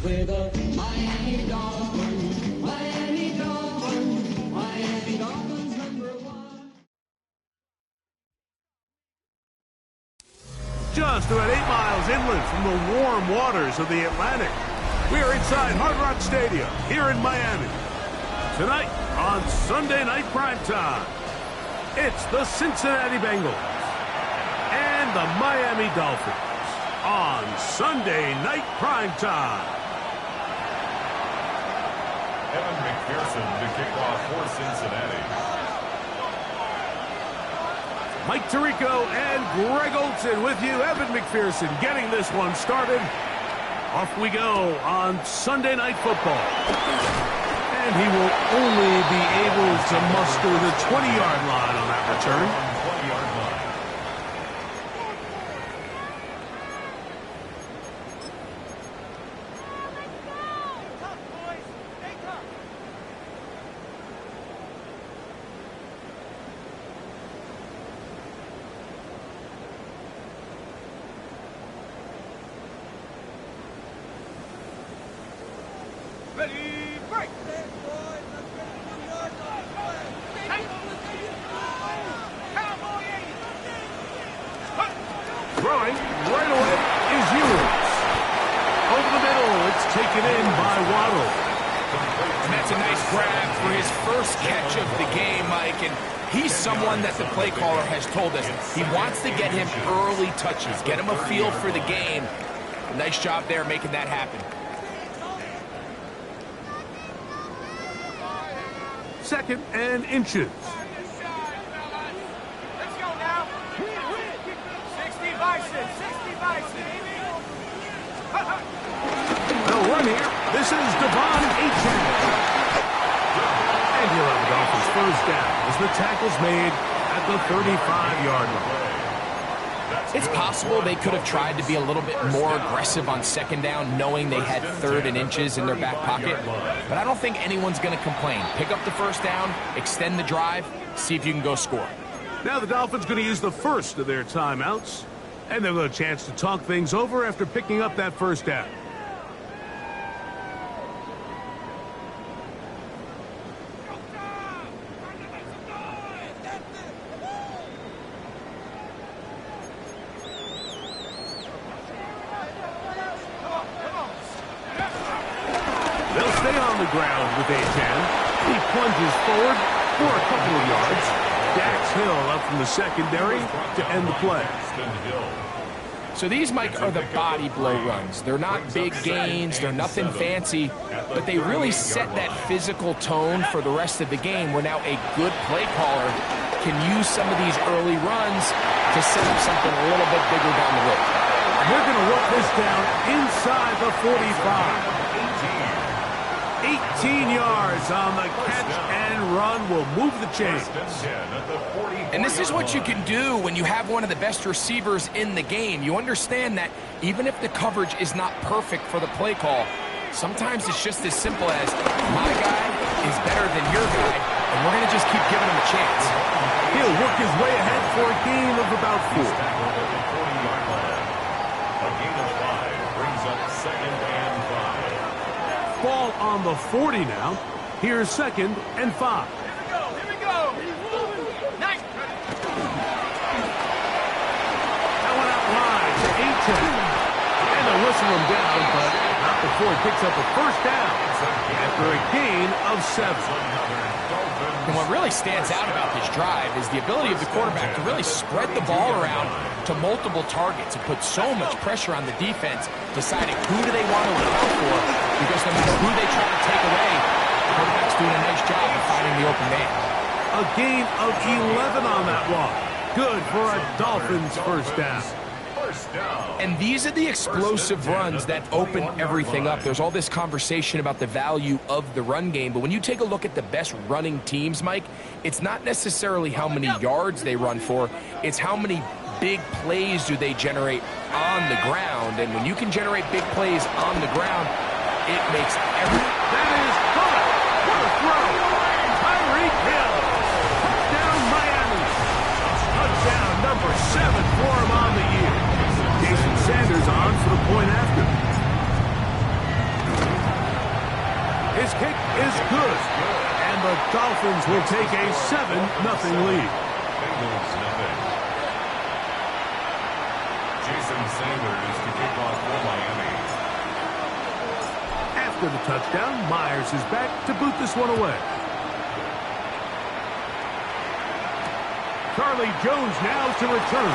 with a Miami Dolphins, Miami Dolphins, Miami Dolphins #1. Just about 8 miles inland from the warm waters of the Atlantic, we are inside Hard Rock Stadium here in Miami. Tonight on Sunday Night Primetime, it's the Cincinnati Bengals and the Miami Dolphins on Sunday Night Primetime. Evan McPherson to kick off for Cincinnati. Mike Tirico and Greg Olson with you. Evan McPherson getting this one started. Off we go on Sunday Night Football. And he will only be able to muster the 20-yard line on that return. 20-yard line. Throwing right away is Ewers. Over the middle, it's taken in by Waddle. And that's a nice grab for his first catch of the game, Mike. And he's someone that the play caller has told us he wants to get him early touches, get him a feel for the game. Nice job there making that happen. Second and inches. They'll run here. This is Devon Achane. And he'll have the Dolphins first down as the tackle's made at the 35-yard line. It's possible they could have tried to be a little bit more aggressive on second down, knowing they had third and inches in their back pocket. But I don't think anyone's going to complain. Pick up the first down, extend the drive, see if you can go score. Now the Dolphins going to use the first of their timeouts. And they'll have a chance to talk things over after picking up that first down. They'll stay on the ground with Achane. He plunges forward for a couple of yards. Dax Hill up from the secondary to end the play. So these, Mike, are the body blow runs. They're not big gains, they're nothing fancy, but they really set that physical tone for the rest of the game where now a good play caller can use some of these early runs to set up something a little bit bigger down the road. They're going to work this down inside the 45. 18 yards on the catch and run will move the chains. And this is what you can do when you have one of the best receivers in the game. You understand that even if the coverage is not perfect for the play call, sometimes it's just as simple as my guy is better than your guy, and we're going to just keep giving him a chance. He'll work his way ahead for a gain of about 4. A gain of 5 brings up 2nd and 5. Ball on the 40 now. Here's 2nd and 5. Here we go. Nice. That one out wide to Achane. And they'll whistle him down, but not before he picks up a first down after a gain of 7. And what really stands out about this drive is the ability of the quarterback to really spread the ball around to multiple targets and put so much pressure on the defense, deciding who do they want to account for, because no matter who they try to take away, the quarterback's doing a nice job of finding the open man. A gain of 11 on that one. Good for a Dolphins first down. And these are the explosive runs that open everything up. There's all this conversation about the value of the run game, but when you take a look at the best running teams, Mike, it's not necessarily how many yards they run for, it's how many big plays do they generate on the ground. And when you can generate big plays on the ground, it makes everything. That is good. What a throw. Tyreek Hill. Touchdown Miami. Touchdown number 7 for him on the year. Jason Sanders on for the point after. Dolphins will take a 7-0 lead. Bengals nothing. Jason Sanders to kick off for Miami. After the touchdown, Myers is back to boot this one away. Charlie Jones now to return.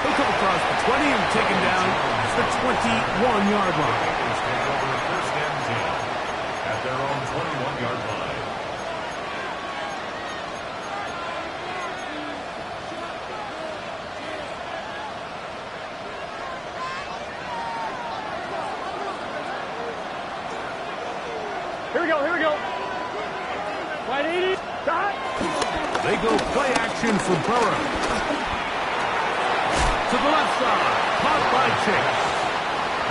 He'll come across the 20 and taken down at the 21-yard line. Bengals take over first and 10 at their own 21-yard line. Here we go, here we go. Wide 80. Stop. They go play action for Burrow. To the left side, caught by Chase.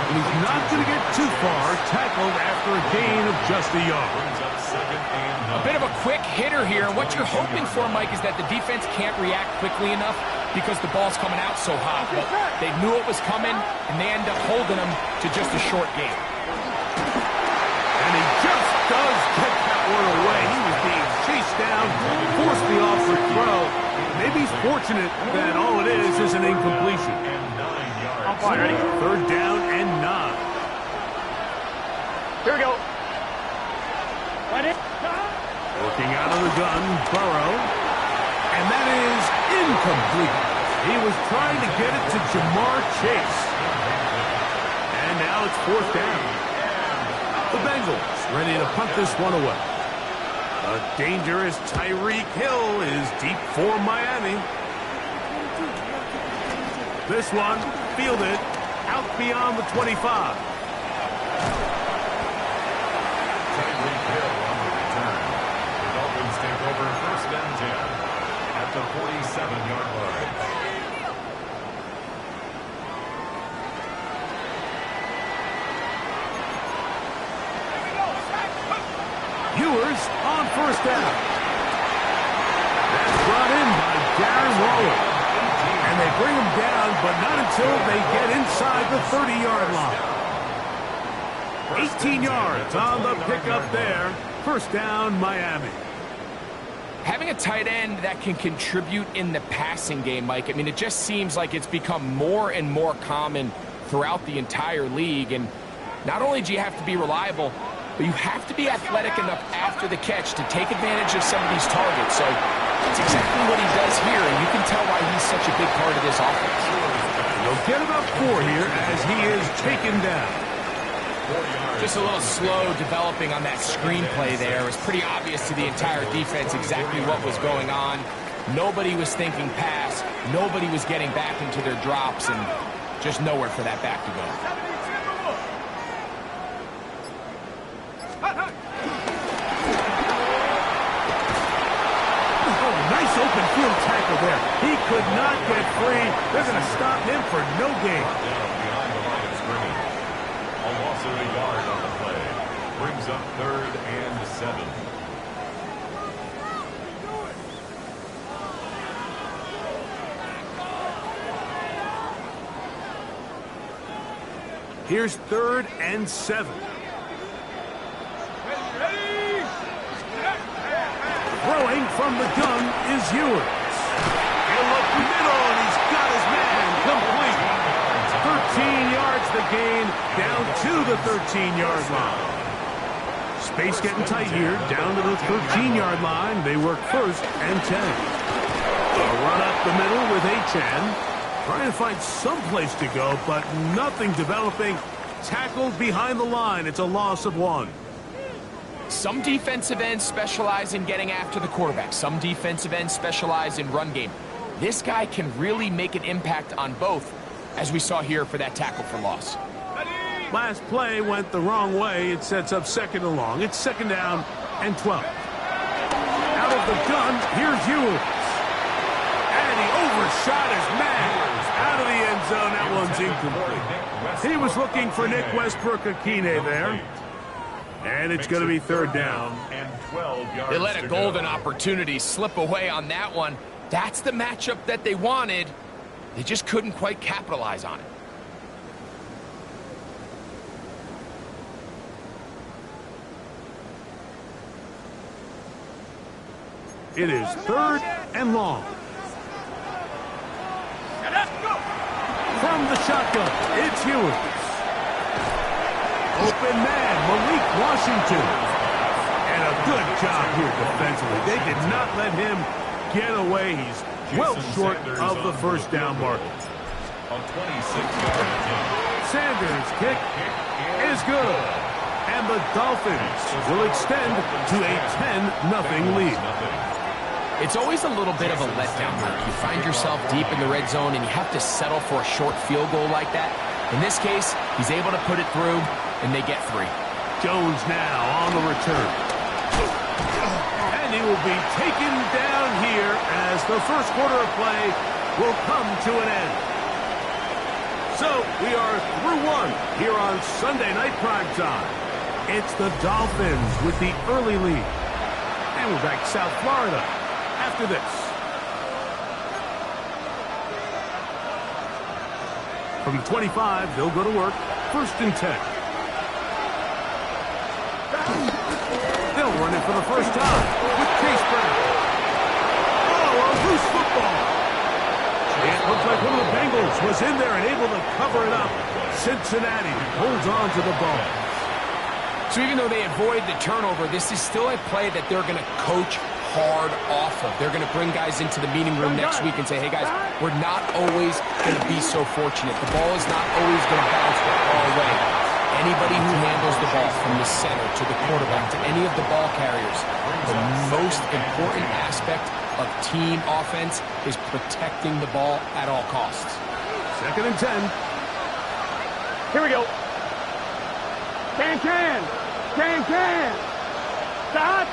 And he's not going to get too far, tackled after a gain of just a yard. Brings up second and A bit of a quick hitter here, and what you're hoping for, Mike, is that the defense can't react quickly enough because the ball's coming out so hot. But they knew it was coming, and they end up holding them to just a short game. And he just does get that one away. He was being chased down, forced the offensive throw. Maybe he's fortunate that all it is an incompletion. 9 yards. I'm fine, ready? Third down and 9. Here we go. Wide 80. Working out of the gun, Burrow. And that is incomplete. He was trying to get it to Jamar Chase. And now it's fourth down. The Bengals ready to punt this one away. A dangerous Tyreek Hill is deep for Miami. This one fielded out beyond the 25. Tyreek Hill on the return. The Dolphins take over first and 10 at the 47-yard line. Ewers on first down. That's brought in by Darren Waller. And they bring him down, but not until they get inside the 30-yard line. 18 yards on the pickup there. First down, Miami. Having a tight end that can contribute in the passing game, Mike, I mean, it just seems like it's become more and more common throughout the entire league. And not only do you have to be reliable, but you have to be athletic enough after the catch to take advantage of some of these targets. So that's exactly what he does here, and you can tell why he's such a big part of this offense. They'll get about 4 here as he is taken down. Just a little slow developing on that screenplay there. It was pretty obvious to the entire defense exactly what was going on. Nobody was thinking pass. Nobody was getting back into their drops, and just nowhere for that back to go. Nice open field tackle there. He could not get free. They're going to stop him for no gain. Down behind the line of scrimmage. A loss of a yard on the play. Brings up third and 7. Here's third and 7. Throwing from the gun is Ewers. He'll look middle, and he's got his man complete. 13 yards the gain, down to the 13-yard line. Space getting tight here, down to the 13-yard line. They work first and 10. A run up the middle with Achan. Trying to find some place to go, but nothing developing. Tackled behind the line. It's a loss of 1. Some defensive ends specialize in getting after the quarterback. Some defensive ends specialize in run game. This guy can really make an impact on both, as we saw here for that tackle for loss. Last play went the wrong way. It sets up second and long. It's second down and 12. Out of the gun, here's Ewers. And he overshot his man. Out of the end zone, that one's incomplete. He was looking for Nick Westbrook-Akine there. And it's going to be third down. And 12 yards They let a to golden go. opportunity slip away on that one. That's the matchup that they wanted. They just couldn't quite capitalize on it. It is 3rd and long. From the shotgun, it's Hewins. Open man, Malik Washington. And a good job here defensively. They did not let him get away. He's well short of the first down mark. On 26-yard attempt. Sanders' kick is good. And the Dolphins will extend to a 10-0 lead. It's always a little bit of a letdown, Mike. You find yourself deep in the red zone and you have to settle for a short field goal like that. In this case, he's able to put it through, and they get 3. Jones now on the return. And he will be taken down here as the first quarter of play will come to an end. So we are through 1 here on Sunday Night Primetime. It's the Dolphins with the early lead. And we're back to South Florida after this. From the 25, they'll go to work. 1st and 10. They'll run it for the first time with Chase Brown. Oh, a loose football. It looks like one of the Bengals was in there and able to cover it up. Cincinnati holds on to the ball. So even though they avoid the turnover, this is still a play that they're going to coach hard off of. They're going to bring guys into the meeting room next week and say, hey, guys, we're not always going to be so fortunate. The ball is not always going to bounce our way. Anybody who handles the ball from the center to the quarterback to any of the ball carriers, the most important aspect of team offense is protecting the ball at all costs. 2nd and 10. Here we go. Can. Stop.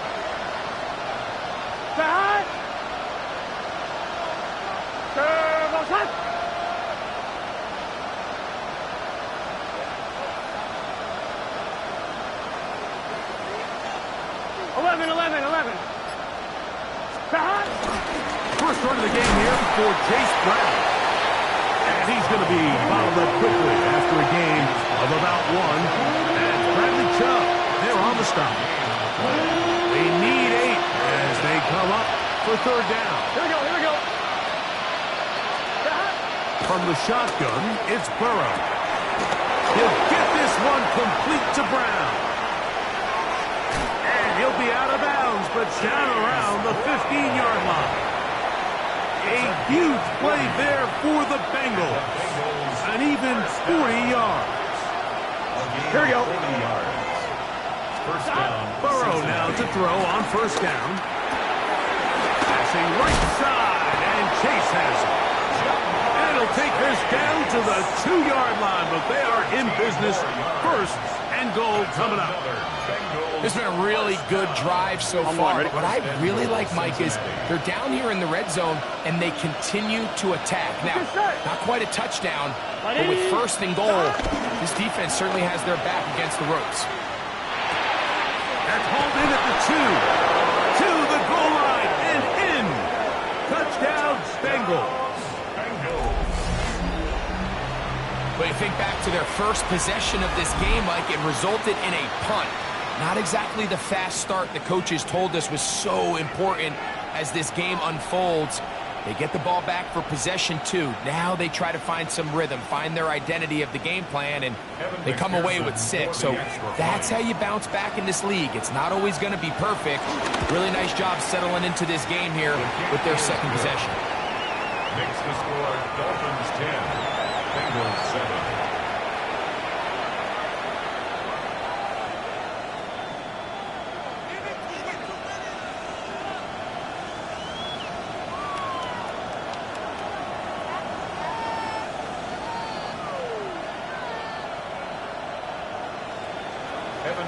Servo shot. 11. Stop. First run of the game here for Chase Brown. And he's going to be bottled up quickly after a game of about 1. And Bradley Chubb, they're on the stop. They need 8 as they come up for 3rd down. Here we go. Stop. From the shotgun, it's Burrow. He'll get this one complete to Brown. And he'll be out of bounds, but down around the 15-yard line. A huge play there for the Bengals. An even 40 yards. Here we go. 40 yards. First down. Burrow now to throw on 1st down. Passing right side, and Chase has it. And it'll take this down to the 2-yard line, but they are in business. 1st and goal coming up. This has been a really good drive so far. But what I really like, Mike, is they're down here in the red zone, and they continue to attack. Now, not quite a touchdown, but with 1st and goal, this defense certainly has their back against the ropes. That's hauled in at the 2. To the goal line and in. Touchdown, Bengals. But you think back to their first possession of this game, Mike, it resulted in a punt. Not exactly the fast start the coaches told us was so important as this game unfolds. They get the ball back for possession 2. Now they try to find some rhythm, find their identity of the game plan, and they come away with 6. So that's how you bounce back in this league. It's not always going to be perfect. Really nice job settling into this game here with their 2nd possession. Makes the score Dolphins 10, Bengals 7.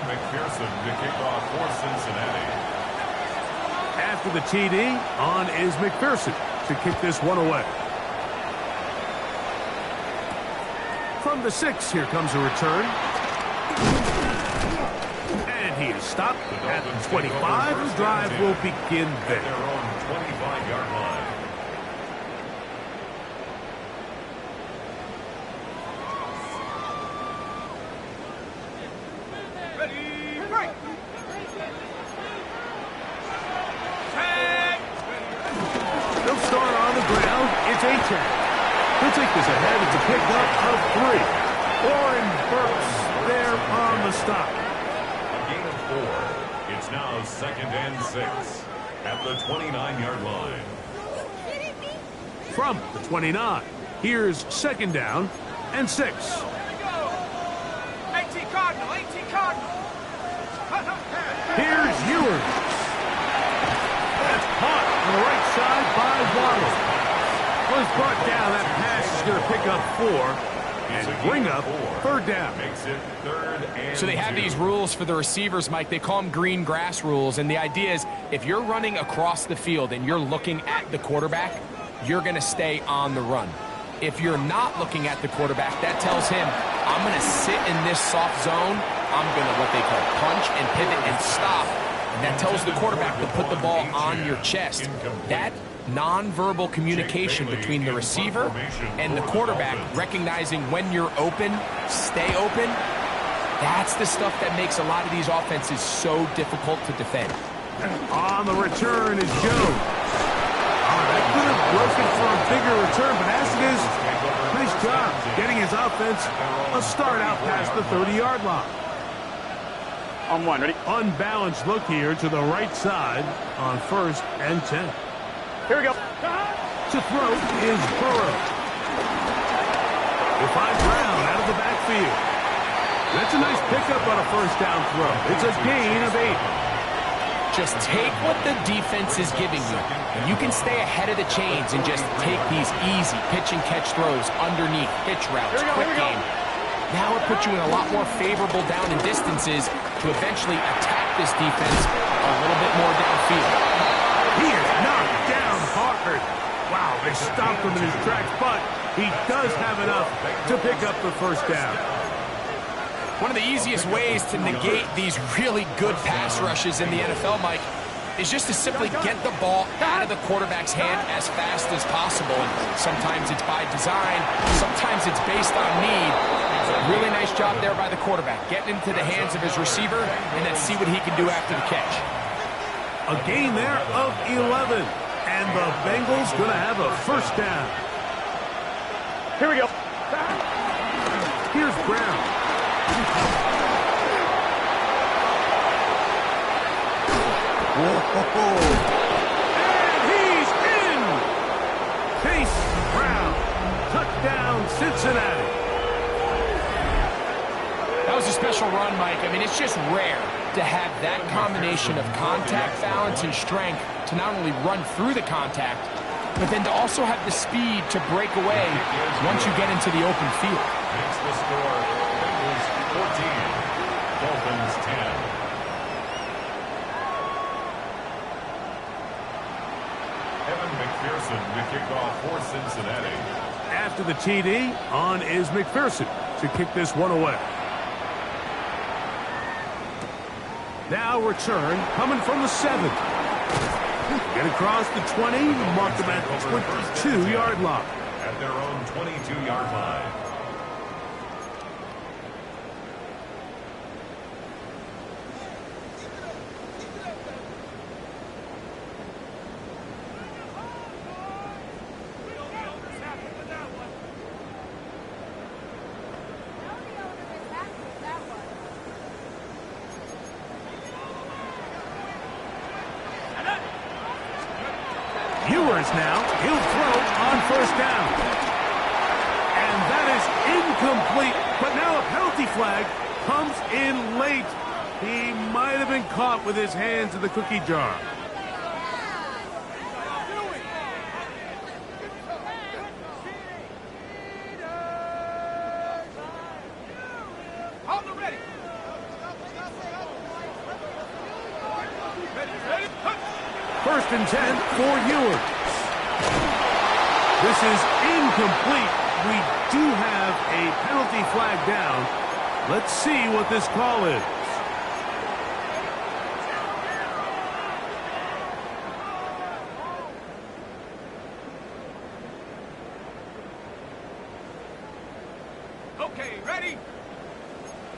McPherson to kick off for Cincinnati. After the TD, on is McPherson to kick this one away. From the 6, here comes a return. And he is stopped at the 25. The drive will begin there. At their own 25-yard line. It's A-Chain. He'll take this ahead. It's a pickup of 3. Warren Burks there on the stop. A gain of 4. It's now 2nd and 6 at the 29-yard line. From the 29, here's 2nd down and 6. Here's Ewers. That's caught on the right side by Waddle. Was brought down. That pass is going to pick up 4 and bring up 3rd down. Makes it 3rd and So they have 2. these rules for the receivers, Mike. They call them green grass rules. And the idea is if you're running across the field and you're looking at the quarterback, you're going to stay on the run. If you're not looking at the quarterback, that tells him, I'm going to sit in this soft zone. I'm going to what they call punch and pivot and stop. And that tells the quarterback to put the ball on your chest. That nonverbal communication between the receiver and the quarterback, recognizing when you're open, stay open, that's the stuff that makes a lot of these offenses so difficult to defend. On the return is Joe. That could have broken for a bigger return, but as it is, nice job getting his offense a start out past the 30-yard line. On 1, ready? Unbalanced look here to the right side on 1st and 10. Here we go. To throw is Burrow. They find Brown out of the backfield. That's a nice pickup on a 1st down throw. It's a gain of 8. Just take what the defense is giving you, and you can stay ahead of the chains and just take these easy pitch and catch throws underneath, hitch routes, quick game. Now it puts you in a lot more favorable down and distances to eventually attack this defense a little bit more downfield. He is knocked down hard. Wow, they stopped him in his tracks, but he does have enough to pick up the 1st down. One of the easiest ways to negate these really good pass rushes in the NFL, Mike, is just to simply get the ball out of the quarterback's hand as fast as possible. And sometimes it's by design, sometimes it's based on need. Really nice job there by the quarterback, getting into the hands of his receiver, and then see what he can do after the catch. A gain there of 11, and the Bengals going to have a 1st down. Here we go. Here's Brown. Whoa. And he's in! Chase Brown. Touchdown, Cincinnati. That was a special run, Mike. I mean, it's just rare to have that combination of contact, balance, and strength to not only run through the contact, but then to also have the speed to break away once you get into the open field. Makes the score Bengals 14, Dolphins 10. Evan McPherson to kick off for Cincinnati. After the TD, on is McPherson to kick this one away. Now return, coming from the 7. Get across the 20, mark them at the 22-yard line. At their own 22-yard line. Ewers now, he'll throw on 1st down. And that is incomplete, but now a penalty flag comes in late. He might have been caught with his hands in the cookie jar. First and 10 for Ewers. This is incomplete. We do have a penalty flag down. Let's see what this call is. Okay, ready?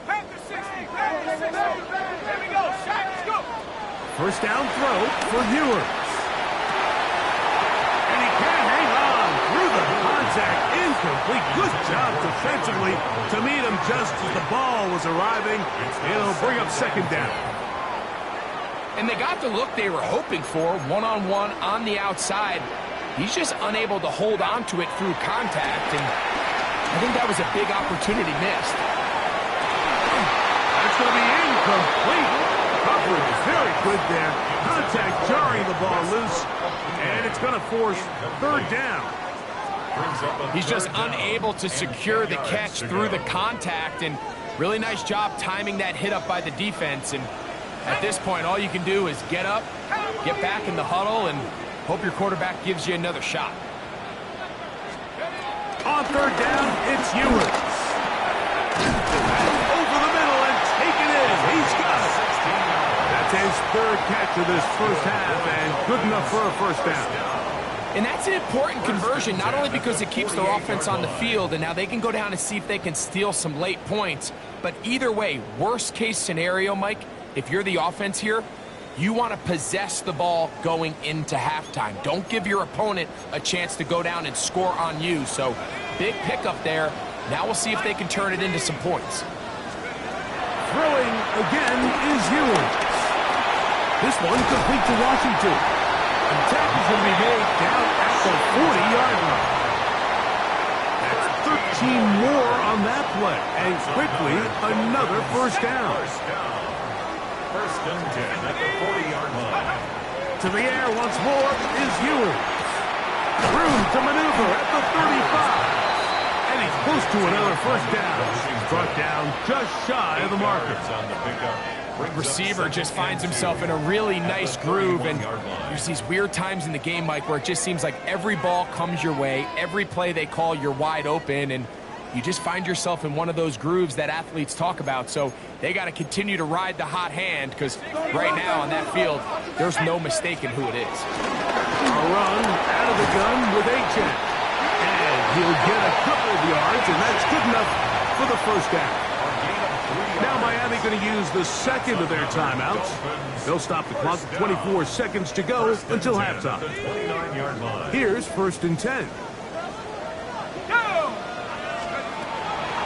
Panther 60, Panther 60. There we go, shot, let's go. First down throw for Ewers. And he can't hang on through incomplete. Good job defensively to meet him just as the ball was arriving. It'll bring up second down. And they got the look they were hoping for, one-on-one on the outside. He's just unable to hold on to it through contact, and I think that was a big opportunity missed. That's going to be incomplete. Coverage is very good there. Contact jarring the ball loose, and it's going to force third down. He's just unable to secure the catch through the contact, and really nice job timing that hit up by the defense. And at this point, all you can do is get up, get back in the huddle, and hope your quarterback gives you another shot. On third down, it's Ewers. Over the middle and take it in. He's got it. That's his third catch of this first half, and good enough for a first down. And that's an important conversion, not only because it keeps their offense on the field, and now they can go down and see if they can steal some late points, but either way, worst case scenario, Mike, if you're the offense here, you want to possess the ball going into halftime. Don't give your opponent a chance to go down and score on you. So big pickup there. Now we'll see if they can turn it into some points. Throwing again is Ewers. This one complete to Washington. The tackle's going to be made down at the 40-yard line. That's 13 more on that play. And quickly, another first down. First and 10 at the 40-yard line. To the air once more is Ewers. Room to maneuver at the 35. And he's close to another first down. Brought down just shy of the marker. On the pickup. Receiver just finds himself in a really nice groove, and there's these weird times in the game, Mike, where it just seems like every ball comes your way, every play they call, you're wide open, and you just find yourself in one of those grooves that athletes talk about. So they got to continue to ride the hot hand, because right now on that field, there's no mistaking who it is. A run out of the gun with H.N. And he'll get a couple of yards, and that's good enough for the first down. Now Miami going to use the second of their timeouts. They'll stop the clock with 24 seconds to go until halftime. Here's first and 10.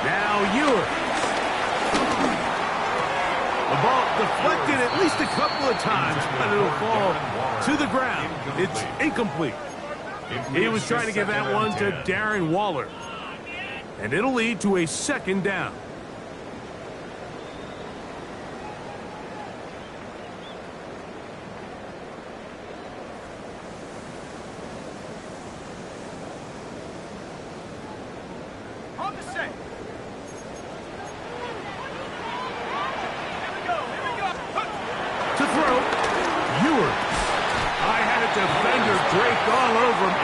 Now Ewers. The ball deflected at least a couple of times, but it'll fall to the ground. It's incomplete. He was trying to give that one to Darren Waller. And it'll lead to a second down.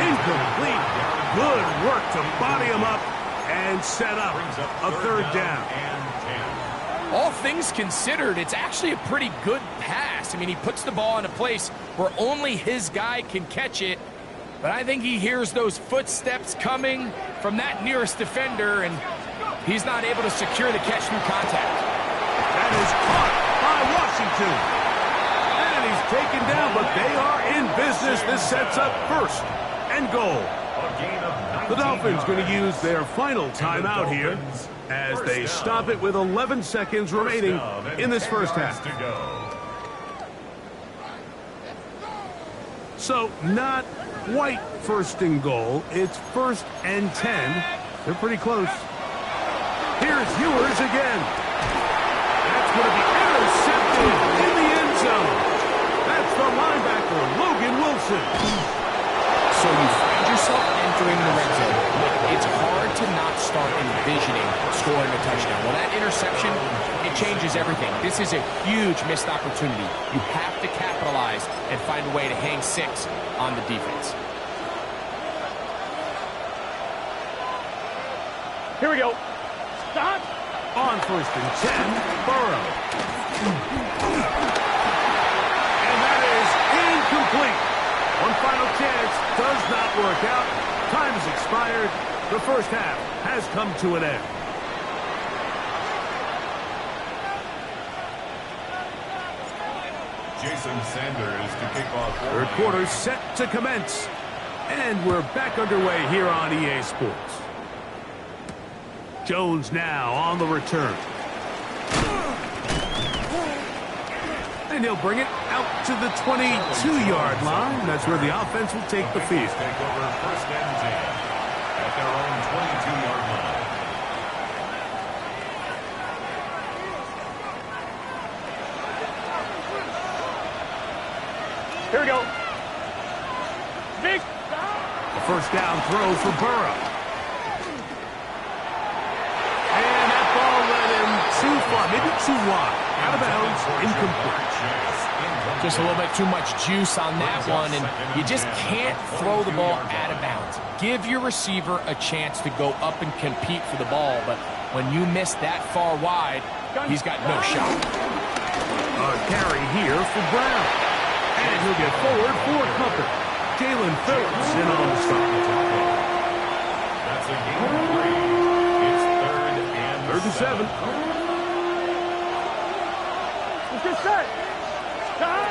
Incomplete. Good work to body him up and set up a third down. All things considered, it's actually a pretty good pass. I mean, he puts the ball in a place where only his guy can catch it, but I think he hears those footsteps coming from that nearest defender, and he's not able to secure the catch through contact. That is caught by Washington. And he's taken down, but they are in business. This sets up first and goal. The Dolphins going to use their final timeout here as they stop it with 11 seconds remaining in this first half. So not quite first and goal. It's first and 10. They're pretty close. Here's Ewers again. That's going to be intercepted in the end zone. That's the linebacker, Logan Wilson. So you find yourself entering the red zone. It's hard to not start envisioning scoring a touchdown. Well, that interception, it changes everything. This is a huge missed opportunity. You have to capitalize and find a way to hang six on the defense. Here we go. Stop. On first and 10, Burrow. And that is incomplete. One final chance does not work out. Time has expired. The first half has come to an end. Jason Sanders to kick off. Third quarter set to commence. And we're back underway here on EA Sports. Jones now on the return. And he'll bring it out to the 22-yard line. That's where the offense will take the field. Take over first and 10 at their own 22-yard line. Here we go. Big. A first down throw for Burrow. And that ball led him too far, maybe too wide. Out of bounds, incomplete. Just a little bit too much juice on that one, and you just can't throw the ball out of bounds. Give your receiver a chance to go up and compete for the ball, but when you miss that far wide, he's got no shot. A carry here for Brown. And he'll get forward for company. Jalen Phillips in on the stop. That's a gain of 3. It's third and 7. Let's get set. Stop.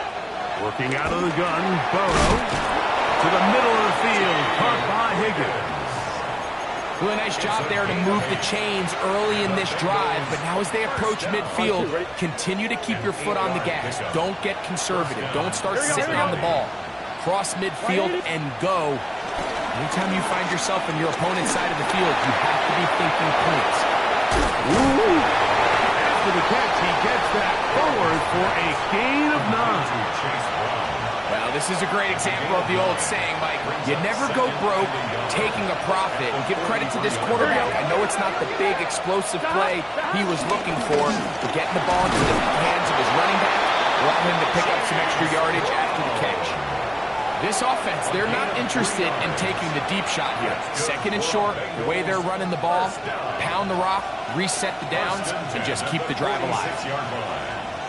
Working out of the gun, Burrow to the middle of the field, caught by Higgins. Really nice job there to move the chains early in this drive, but now as they approach midfield, continue to keep your foot on the gas. Don't get conservative. Don't start sitting on the ball. Cross midfield and go. Anytime you find yourself on your opponent's side of the field, you have to be thinking points. Ooh. After the catch, he gets that forward for a gain of 9. Well, this is a great example of the old saying, Mike. You never go broke taking a profit. And give credit to this quarterback. I know it's not the big explosive play he was looking for, but getting the ball into the hands of his running back allowed him to pick up some extra yardage after the catch. This offense, they're not interested in taking the deep shot here. Second and short, the way they're running the ball, pound the rock, reset the downs, and just keep the drive alive.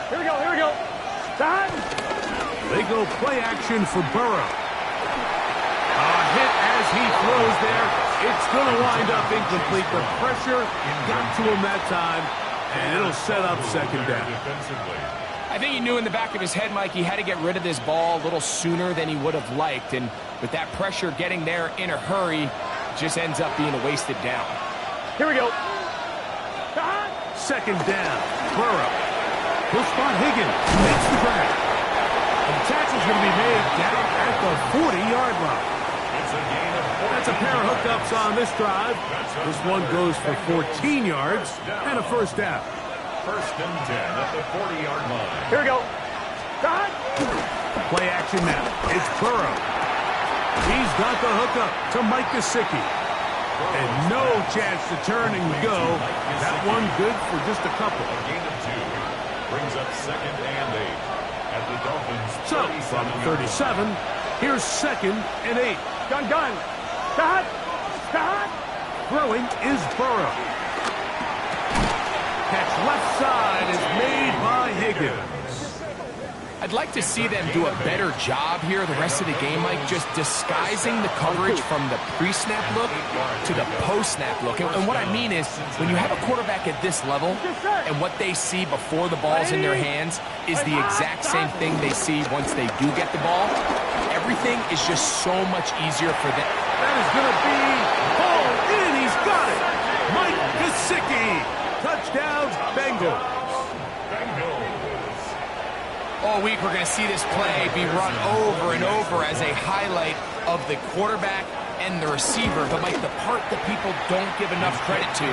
Here we go. Here we go. Time. They go play action for Burrow. A hit as he throws there. It's going to wind up incomplete. The pressure got to him that time, and it'll set up second down. I think he knew in the back of his head, Mike, he had to get rid of this ball a little sooner than he would have liked. And with that pressure getting there in a hurry, it just ends up being a wasted down. Here we go. Second down. Burrow. He'll spot Higgins. Makes the grab. And the tackle's going to be made down at the 40-yard line. That's a pair of hookups on this drive. This one goes for 14 yards and a first down. First and 10 at the 40-yard line. Here we go. Play action now. It's Burrow. He's got the hookup to Mike Gesicki. And no chance to turn and go. That one good for just a couple. A gain of 2 brings up second and 8 at the Dolphins. So, from 37, here's second and 8. Gun. Stop. Throwing is Burrow. Catch left side is made by Higgins. I'd like to see them do a better job here the rest of the game, Mike, just disguising the coverage from the pre-snap look to the post-snap look. And what I mean is, when you have a quarterback at this level and what they see before the ball's in their hands is the exact same thing they see once they do get the ball, everything is just so much easier for them. That is going to be hauled in. He's got it. Mike Gesicki. Touchdown, Bengals. All week, we're going to see this play be run over and over as a highlight of the quarterback and the receiver. But, Mike, the part that people don't give enough credit to,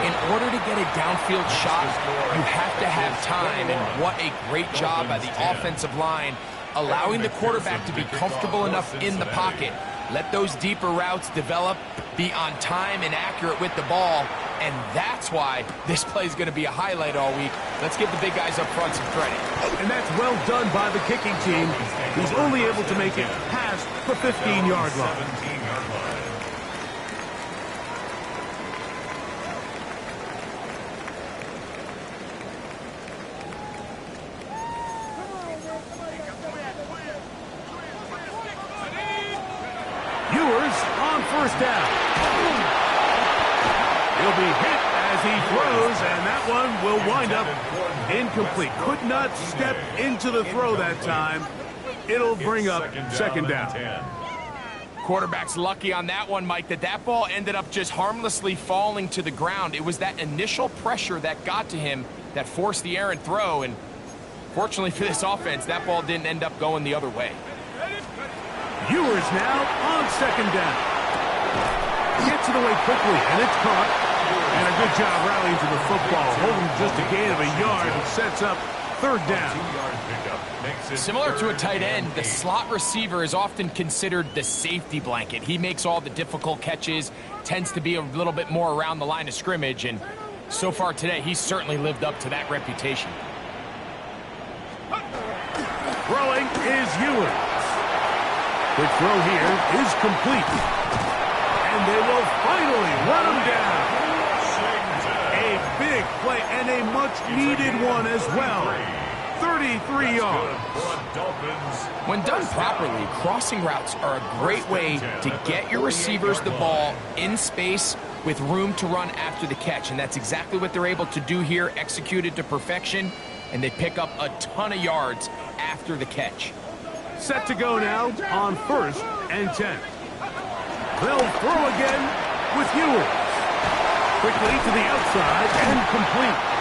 in order to get a downfield shot, you have to have time. And what a great job by the offensive line, allowing the quarterback to be comfortable enough in the pocket. Let those deeper routes develop, be on time and accurate with the ball. And that's why this play is going to be a highlight all week. Let's give the big guys up front some credit. And that's well done by the kicking team. He's only able to make it past the 15-yard line. Ewers on first down. He'll be hit as he throws, and that one will wind up incomplete. Could not step into the throw that time. It'll bring up second down. Quarterback's lucky on that one, Mike, that ball ended up just harmlessly falling to the ground. It was that initial pressure that got to him that forced the errant throw, and fortunately for this offense, that ball didn't end up going the other way. Ewers now on second down. Gets it away quickly, and it's caught. And a good job rallying to the football, holding just a gain of a yard and sets up third down. Similar to a tight end, the slot receiver is often considered the safety blanket. He makes all the difficult catches, tends to be a little bit more around the line of scrimmage, and so far today, he's certainly lived up to that reputation. Throwing is Ewers. Quick throw here is complete. And they will finally run him down. A big play and a much-needed one as well. 33 yards. When done properly, crossing routes are a great way to get your receivers the ball in space with room to run after the catch, and that's exactly what they're able to do here, executed to perfection, and they pick up a ton of yards after the catch. Set to go now on 1st and 10. They'll throw again with Ewers. Quickly to the outside and complete.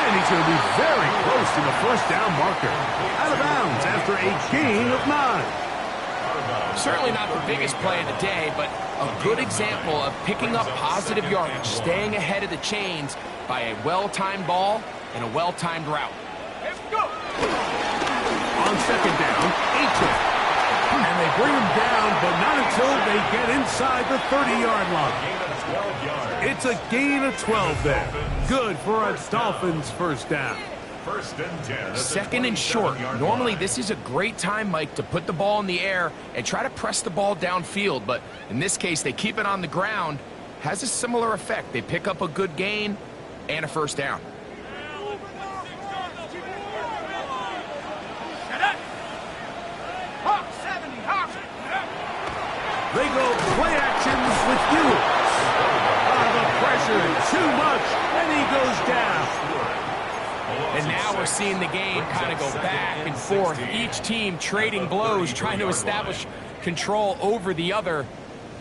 And he's going to be very close to the first down marker. Out of bounds after a gain of 9. Certainly not the biggest play of the day, but a good example of picking up positive yardage, staying ahead of the chains by a well-timed ball and a well-timed route. On second down, 8-10. And they bring him down, but not until they get inside the 30-yard line. It's a gain of 12 there. Good for a Dolphins first down. 1st and 10. Second and short. Normally, this is a great time, Mike, to put the ball in the air and try to press the ball downfield. But in this case, they keep it on the ground. Has a similar effect. They pick up a good gain and a first down. They go play action with Ewers. The pressure too much, and he goes down. And now we're seeing the game kind of go back and forth. Each team trading blows, trying to establish control over the other.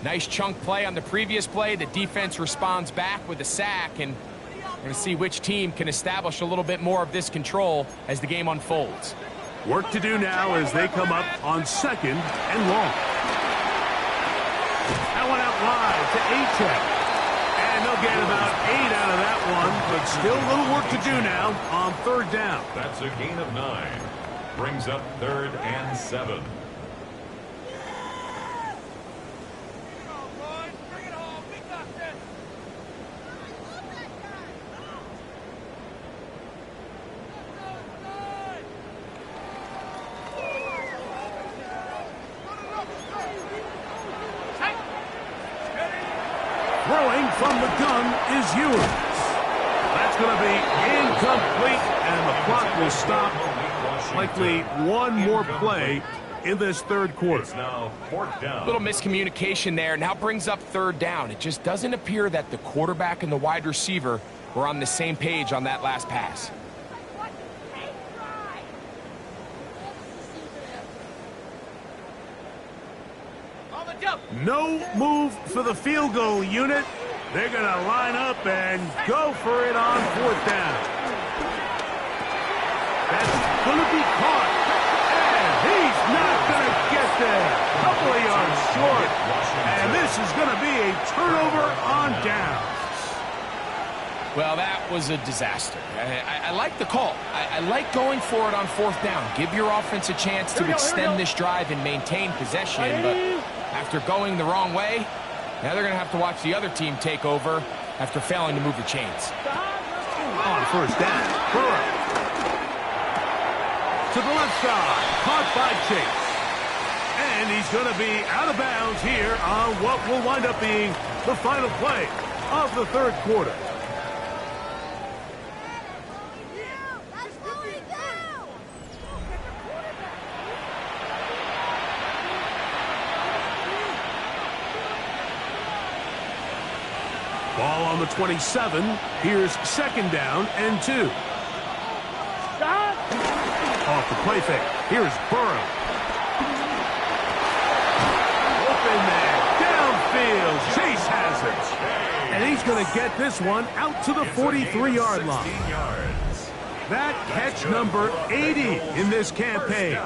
Nice chunk play on the previous play. The defense responds back with a sack, and we're going to see which team can establish a little bit more of this control as the game unfolds. Work to do now as they come up on 2nd and long. That one out wide to A-Check. And they'll get about 8 out of that one, but still a little work to do now on 3rd down. That's a gain of 9. Brings up 3rd and 7. Throwing from the gun is Ewers. That's going to be incomplete, and the clock will stop. Likely one more play in this 3rd quarter. It's now 4th down. Little miscommunication there. Now brings up 3rd down. It just doesn't appear that the quarterback and the wide receiver were on the same page on that last pass. No move for the field goal unit. They're going to line up and go for it on 4th down. That's going to be caught. And he's not going to get there. Couple of yards short. And this is going to be a turnover on downs. Well, that was a disaster. I like the call. I like going for it on 4th down. Give your offense a chance to extend this drive and maintain possession, but after going the wrong way, now they're going to have to watch the other team take over after failing to move the chains. On 1st down, Burrow. To the left side, caught by Chase. And he's going to be out of bounds here on what will wind up being the final play of the 3rd quarter. Ball on the 27. Here's 2nd down and 2. Off the play fake. Here's Burrow. Open man. passes. And he's going to get this one out to the 43-yard line. 16 yards. That catch number 80 in this campaign.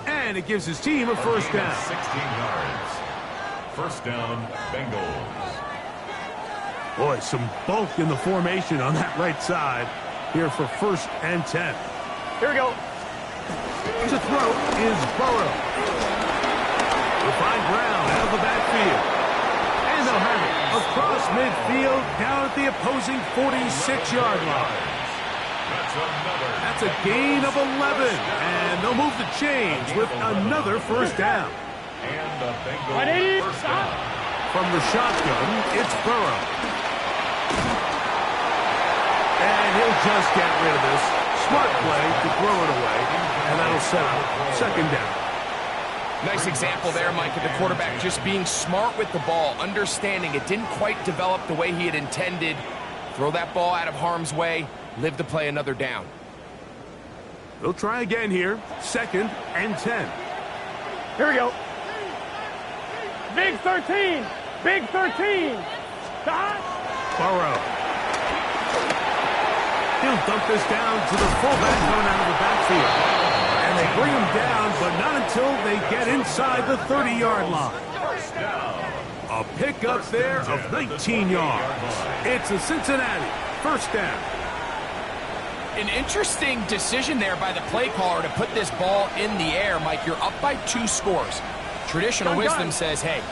And it gives his team a first down. 16 yards. First down, Bengals. Boy, some bulk in the formation on that right side here for 1st and 10. Here we go. To throw is Burrow. They'll find Brown out of the backfield. And they'll have it across midfield down at the opposing 46-yard line. That's a gain of 11. And they'll move the chains with another first down. And the Bengals first down. From the shotgun, it's Burrow. And he'll just get rid of this. Smart play to throw it away. And that'll set up second down. Nice example there, Mike, of the quarterback just being smart with the ball, understanding it didn't quite develop the way he had intended. Throw that ball out of harm's way, live to play another down. They'll try again here. 2nd and 10. Here we go. Big 13. Big 13. Burrow. He'll dump this down to the fullback coming out of the backfield. And they bring him down, but not until they get inside the 30-yard line. A pickup there of 19 yards. It's a Cincinnati first down. An interesting decision there by the play caller to put this ball in the air. Mike, you're up by 2 scores. Traditional wisdom says, hey,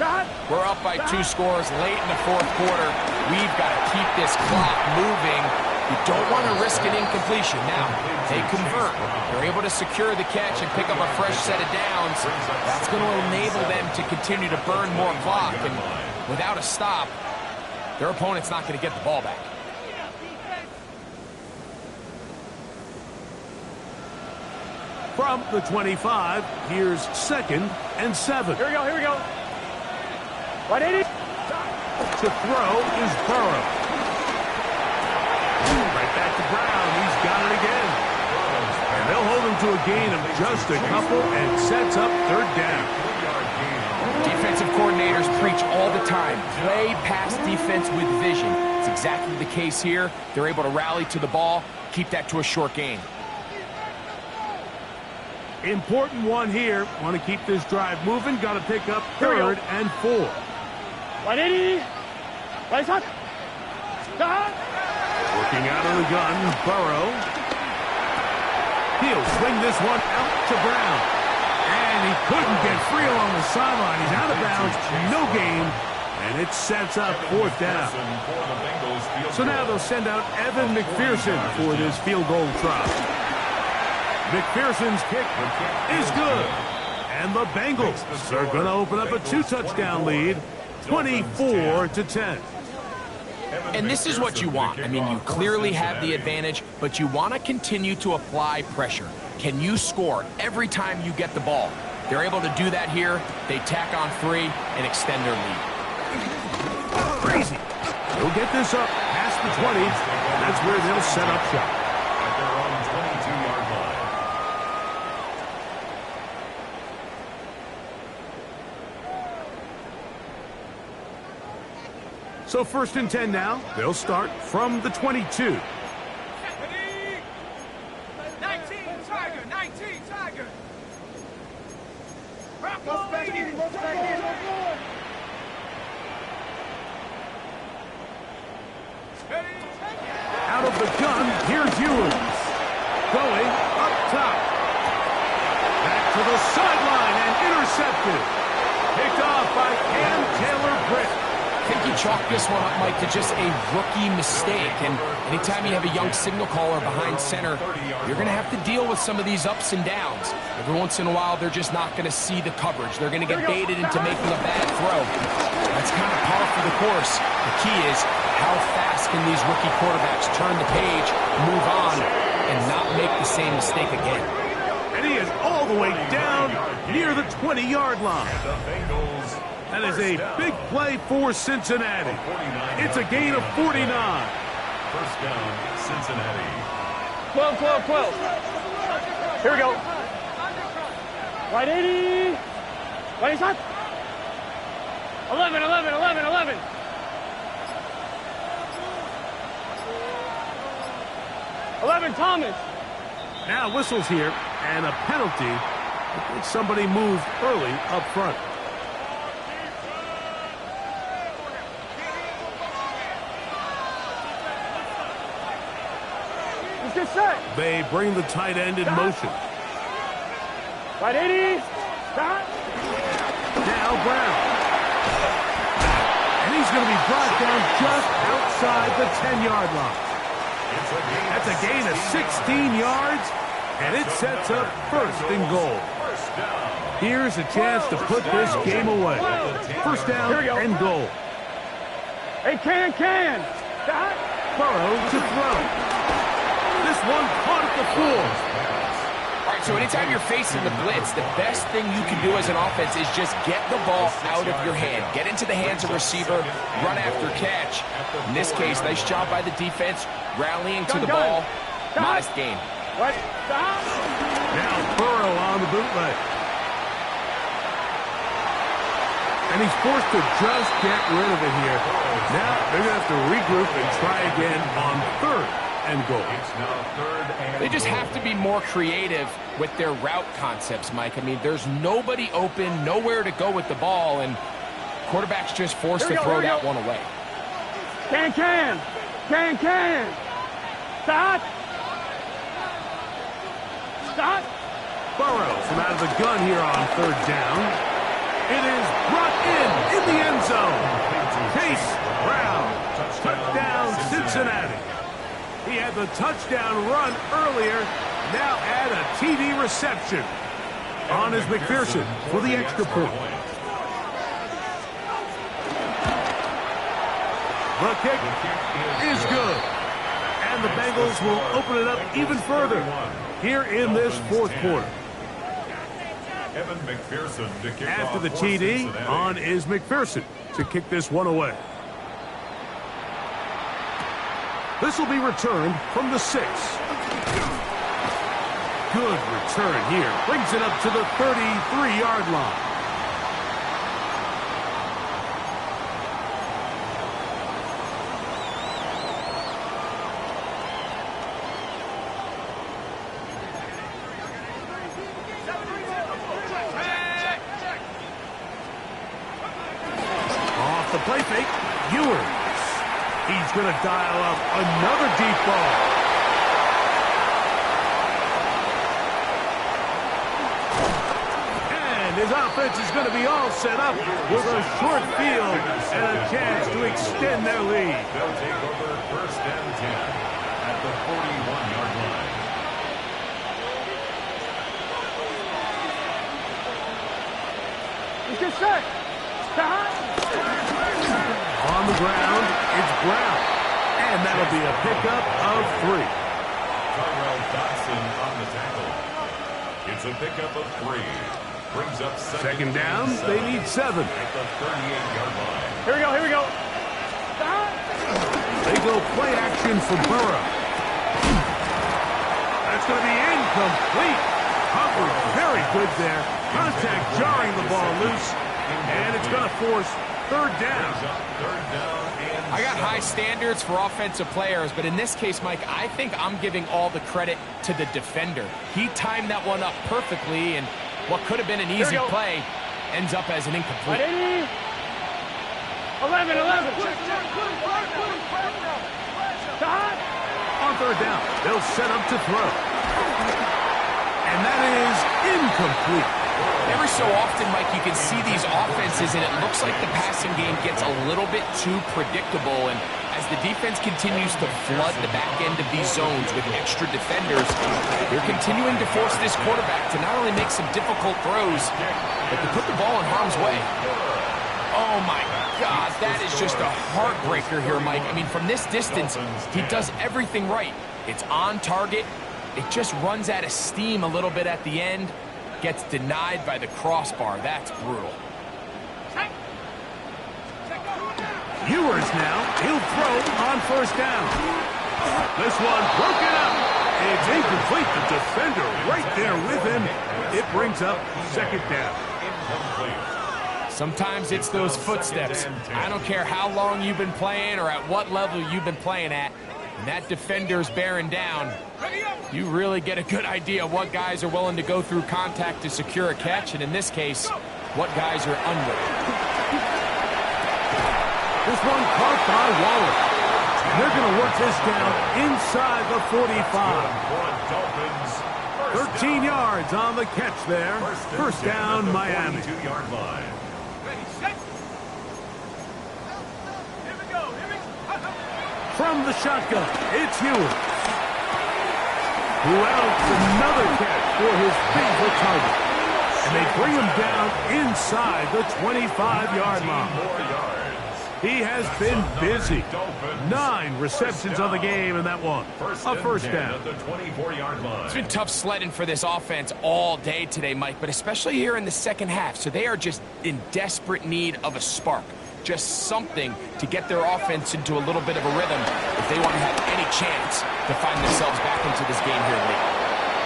we're up by 2 scores late in the 4th quarter. We've got to keep this clock moving. You don't want to risk an incompletion. Now, they convert. They're able to secure the catch and pick up a fresh set of downs. That's going to enable them to continue to burn more clock. And without a stop, their opponent's not going to get the ball back. From the 25, here's 2nd and 7. Here we go. Here we go. 180. To throw is Burrow. Right back to Brown. He's got it again. And they'll hold him to a gain of just a couple and sets up 3rd down. Defensive coordinators preach all the time. Play pass defense with vision. It's exactly the case here. They're able to rally to the ball, keep that to a short gain. Important one here. Want to keep this drive moving. Got to pick up 3rd and 4. 180. Right shot. Working out of the gun, Burrow. He'll swing this one out to Brown. And he couldn't get free along the sideline. He's out of bounds, no gain, and it sets up 4th down. So now they'll send out Evan McPherson for this field goal try. McPherson's kick is good. And the Bengals are going to open up a 2-touchdown lead, 24-10. And this is what you want. I mean, you clearly have the advantage, but you want to continue to apply pressure. Can you score every time you get the ball? They're able to do that here. They tack on 3 and extend their lead. Crazy. They'll get this up past the 20. That's where they'll set up shop. At their own 22-yard line. So 1st and 10 now. They'll start from the 22. 19, Tiger, 19, Tiger. Out of the gun, here's Ewens. Going up top. Back to the sideline and intercepted. Picked off by Cam Taylor-Britt. I think you chalk this one up, Mike, to just a rookie mistake. And anytime you have a young signal caller behind center, you're going to have to deal with some of these ups and downs. Every once in a while, they're just not going to see the coverage. They're going to get baited into making a bad throw. That's kind of par for the course. The key is how fast can these rookie quarterbacks turn the page, move on, and not make the same mistake again. And he is all the way down near the 20-yard line. The Bengals. That is a big play for Cincinnati. It's a gain of 49. First down, Cincinnati. 12, 12, 12. Here we go. 180. Right shot. 11, 11, 11, 11. 11, Thomas. Now whistles here, and a penalty. I think somebody moved early up front. Let's get set. They bring the tight end in motion. Right 80. Stop. Now Brown. And he's going to be brought down just outside the 10-yard line. That's a gain of 16 yards, and it sets up first and goal. Here's a chance to put this game away. First down and goal. Hey, can. Stop. Burrow to throw. This one caught at the floor. All right, so anytime you're facing the blitz, the best thing you can do as an offense is just get the ball out of your hand. Get into the hands of receiver, run after catch. In this case, nice job by the defense, rallying to the ball. Modest gain. Right. Stop. Now Burrow on the bootleg. And he's forced to just get rid of it here. Now they're going to have to regroup and try again on third and goal. They just have to be more creative with their route concepts, Mike. I mean, there's nobody open, nowhere to go with the ball, and quarterback's just forced to throw that one away. Can. Stop. Burrow from out of the gun here on third down. It is brought in the end zone. Chase Brown, touchdown Cincinnati. He had the touchdown run earlier, now add a TD reception. On is McPherson for the extra point. The kick is good. And the Bengals will open it up even further here in this fourth quarter. Evan McPherson to kick After off the for TD, Cincinnati. on is McPherson to kick this one away. This will be returned from the 6. Good return here. Brings it up to the 33-yard line. Off the play fake, Ewers. He's going to dial up another deep ball. And his offense is going to be all set up with a short field and a chance to extend their lead. They'll take over first and 10 at the 41-yard line. Let's get set. Stop. On the ground, it's Brown. And that'll be a pickup of 3. Tyrell Dodson on the tackle. It's a pickup of 3. Brings up Second down, they need 7. At the 38-yard line. Here we go. Stop. They go play action for Burrow. That's going to be incomplete. Covered very good there. Contact jarring the ball loose. And it's going to force third down. I got high standards for offensive players, but in this case, Mike, I think I'm giving all the credit to the defender. He timed that one up perfectly, and what could have been an easy play ends up as an incomplete. 11. Stop. On third down, they'll set up to throw. And that is incomplete. Every so often, Mike, you can see these offenses, and it looks like the passing game gets a little bit too predictable. And as the defense continues to flood the back end of these zones with extra defenders, they're continuing to force this quarterback to not only make some difficult throws, but to put the ball in harm's way. Oh, my God, that is just a heartbreaker here, Mike. I mean, from this distance, he does everything right. It's on target. It just runs out of steam a little bit at the end. Gets denied by the crossbar. That's brutal. Ewers now, he'll throw on first down. This one broken up. It's incomplete. The defender right there with him. It brings up second down. Sometimes it's those footsteps. I don't care how long you've been playing or at what level you've been playing at. and that defender's bearing down, you really get a good idea of what guys are willing to go through contact to secure a catch, and in this case, what guys are unwilling. This one caught by Waller. They're going to work this down inside the 45. 13 yards on the catch there. First down, Miami. 2-yard line. Ready, set. Here we go. From the shotgun, it's Ewers, who outs another catch for his favorite target. And they bring him down inside the 25-yard line. More yards. He has been busy. 9 receptions on the game, and that one, a first down. At the 24-yard line. It's been tough sledding for this offense all day today, Mike, but especially here in the second half. So they are just in desperate need of a spark, just something to get their offense into a little bit of a rhythm if they want to have any chance to find themselves back into this game here late.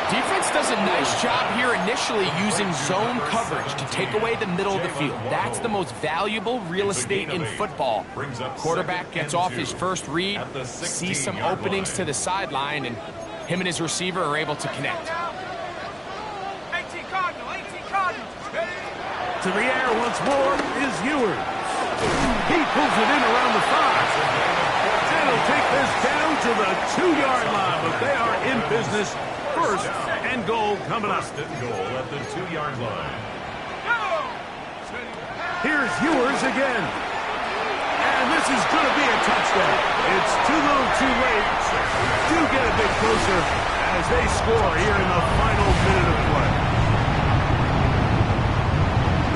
Defense does a nice job here initially using zone coverage to take away the middle of the field. That's the most valuable real estate in football. Quarterback gets off his first read, sees some openings to the sideline, and him and his receiver are able to connect. 18 Cardinals. To the air once more is Ewers. He pulls it in around the 5. And he'll take this down to the 2-yard line, but they are in business. First and goal coming up. First and goal at the 2-yard line. Here's Ewers again. And this is going to be a touchdown. It's too little too late. Do get a bit closer as they score here in the final minute of play.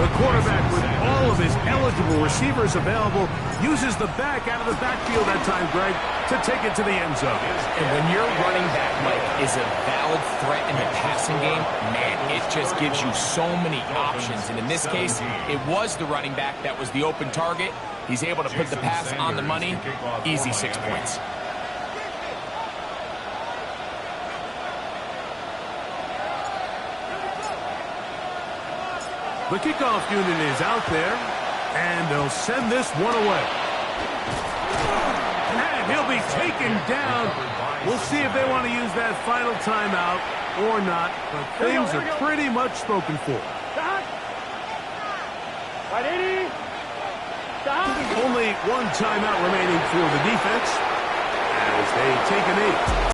The quarterback, with all of his eligible receivers available, uses the back out of the backfield that time, Greg, to take it to the end zone. And when your running back, Mike, is a valid threat in the passing game, man, it just gives you so many options. And in this case, it was the running back that was the open target. He's able to put the pass on the money. Easy 6 points. The kickoff unit is out there, and they'll send this one away. And he'll be taken down. We'll see if they want to use that final timeout or not, but things are pretty much spoken for. Right, 80. Stop. Only one timeout remaining for the defense as they take a knee.